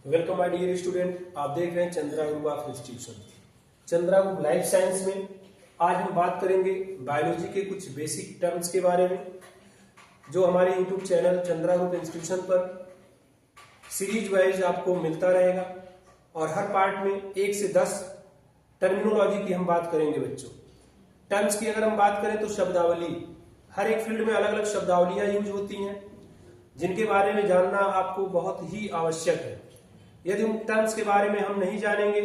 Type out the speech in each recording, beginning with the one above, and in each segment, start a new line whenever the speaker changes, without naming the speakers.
Welcome my dear student. आप देख रहे हैं Chandra group of institution. Chandra group life science में आज हम बात करेंगे बायोलॉजी के कुछ बेसिक टर्म्स के बारे में, जो हमारे YouTube channel Chandra group institution पर सीरीज वाइज आपको मिलता रहेगा। और हर पार्ट में 1 से 10 टर्मिनोलॉजी की हम बात करेंगे बच्चों। टर्म्स की अगर हम बात करें तो शब्दावली, हर एक फील्ड में अलग अलग शब्दावलियां यूज होती हैं जिनके बारे में जानना आपको बहुत ही आवश्यक है। यदि उन टर्म्स के बारे में हम नहीं जानेंगे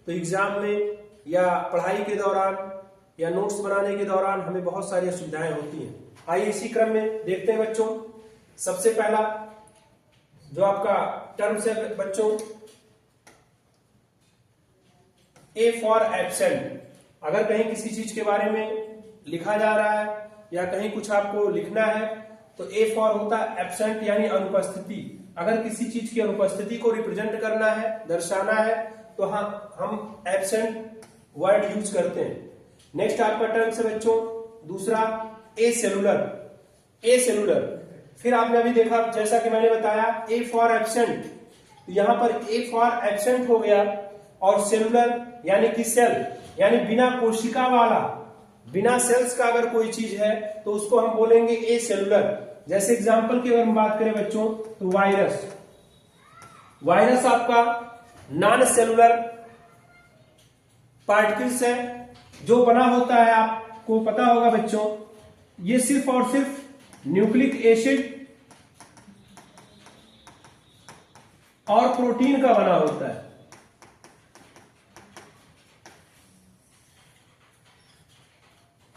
तो एग्जाम में या पढ़ाई के दौरान या नोट्स बनाने के दौरान हमें बहुत सारी असुविधाएं होती हैं। आइए इसी क्रम में देखते हैं बच्चों। सबसे पहला जो आपका टर्म्स है बच्चों, ए फॉर एब्सेंट। अगर कहीं किसी चीज के बारे में लिखा जा रहा है या कहीं कुछ आपको लिखना है तो ए फॉर होता है एब्सेंट यानी अनुपस्थिति। अगर किसी चीज की अनुपस्थिति को रिप्रेजेंट करना है, दर्शाना है, तो हम एब्सेंट वर्ड यूज करते हैं। नेक्स्ट आपका टर्म है बच्चों दूसरा ए सेलुलर। ए सेलुलर फिर आपने अभी देखा, जैसा कि मैंने बताया ए फॉर एब्सेंट, यहां पर ए फॉर एब्सेंट हो गया। और सेलुलर यानी कि सेल, यानी बिना कोशिका वाला, बिना सेल्स का अगर कोई चीज है तो उसको हम बोलेंगे ए सेलुलर। जैसे एग्जांपल की अगर हम बात करें बच्चों तो वायरस। वायरस आपका नॉन सेलुलर पार्टिकल्स है जो बना होता है, आपको पता होगा बच्चों, ये सिर्फ और सिर्फ न्यूक्लिक एसिड और प्रोटीन का बना होता है।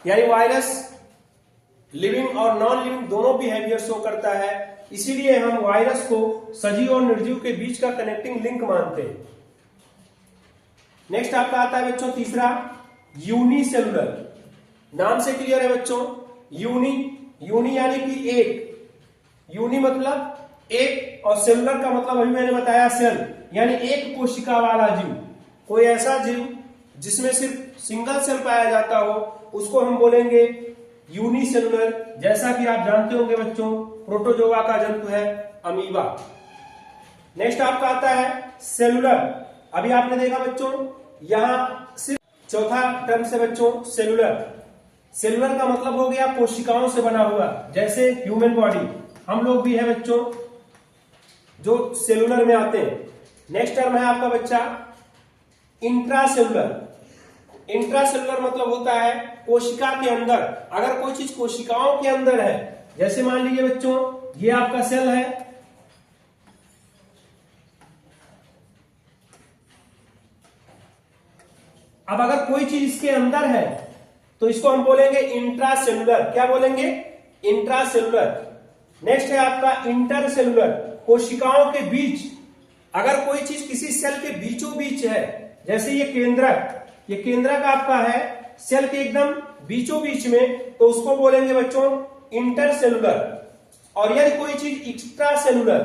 यानी वायरस लिविंग और नॉन लिविंग दोनों बिहेवियर शो करता है, इसीलिए हम वायरस को सजीव और निर्जीव के बीच का कनेक्टिंग लिंक मानते हैं। नेक्स्ट आपका आता है बच्चों तीसरा यूनिसेलुलर। नाम से क्लियर है बच्चों, यूनी, यूनी यानी कि एक, यूनी मतलब एक, और सेलुलर का मतलब अभी मैंने बताया सेल, यानी एक कोशिका वाला जीव। कोई ऐसा जीव जिसमें सिर्फ सिंगल सेल पाया जाता हो उसको हम बोलेंगे यूनिसेलुलर। जैसा कि आप जानते होंगे बच्चों, प्रोटोजोआ का जंतु है अमीबा। नेक्स्ट आपका आता है सेलुलर। अभी आपने देखा बच्चों यहां सिर्फ चौथा टर्म से बच्चों सेलुलर। सेलुलर का मतलब हो गया कोशिकाओं से बना हुआ, जैसे ह्यूमन बॉडी, हम लोग भी है बच्चों जो सेलुलर में आते हैं। नेक्स्ट टर्म है आपका बच्चा इंट्रासेलुलर। इंट्रासेलुलर मतलब होता है कोशिका के अंदर। अगर कोई चीज कोशिकाओं के अंदर है, जैसे मान लीजिए बच्चों ये आपका सेल है, अब अगर कोई चीज इसके अंदर है तो इसको हम बोलेंगे इंट्रासेलुलर। क्या बोलेंगे? इंट्रासेलुलर। नेक्स्ट है आपका इंटरसेलुलर, कोशिकाओं के बीच। अगर कोई चीज किसी सेल के बीचों बीच है, जैसे ये केंद्रक, ये केंद्रक आपका है सेल के एकदम बीचों बीच में, तो उसको बोलेंगे बच्चों इंटरसेलुलर। और यदि कोई चीज एक्स्ट्रा सेलुलर,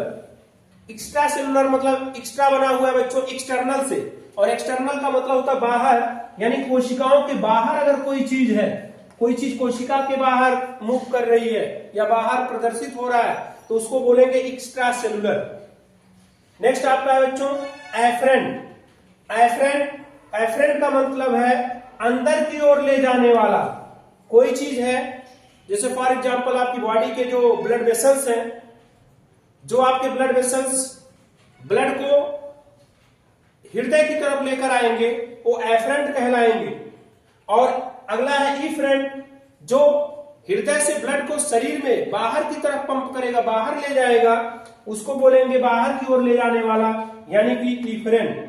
एक्स्ट्रा सेलुलर मतलब एक्स्ट्रा बना हुआ है बच्चों एक्सटर्नल से, और एक्सटर्नल का मतलब होता है बाहर, यानी कोशिकाओं के बाहर अगर कोई चीज है, कोई चीज कोशिका के बाहर मूव कर रही है या बाहर प्रदर्शित हो रहा है, तो उसको बोलेंगे एक्स्ट्रा सेलुलर। नेक्स्ट आपका है बच्चों एफरेंट। एफरेंट, एफरेंट का मतलब है अंदर की ओर ले जाने वाला। कोई चीज है, जैसे फॉर एग्जांपल आपकी बॉडी के जो ब्लड वेसल्स हैं, जो आपके ब्लड वेसल्स ब्लड को हृदय की तरफ लेकर आएंगे, वो एफरेंट कहलाएंगे। और अगला है इफरेंट, जो हृदय से ब्लड को शरीर में बाहर की तरफ पंप करेगा, बाहर ले जाएगा, उसको बोलेंगे बाहर की ओर ले जाने वाला, यानी कि इफरेंट।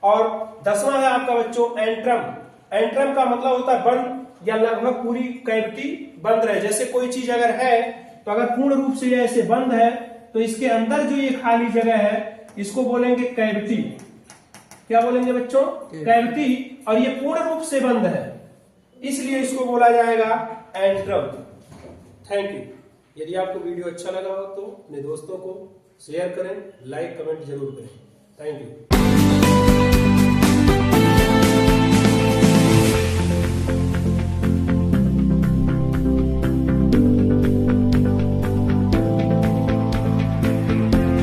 और 10वां है आपका बच्चों एंट्रम। एंट्रम का मतलब होता है बंद या लगभग पूरी कैविटी बंद रहे। जैसे कोई चीज अगर है तो अगर पूर्ण रूप से ऐसे बंद है तो इसके अंदर जो ये खाली जगह है इसको बोलेंगे कैविटी। क्या बोलेंगे बच्चों? कैविटी। और ये पूर्ण रूप से बंद है, इसलिए इसको बोला जाएगा एंट्रम। Thank you. यदि आपको वीडियो अच्छा लगा हो तो अपने दोस्तों को शेयर करें, लाइक कमेंट जरूर करें। Thank you.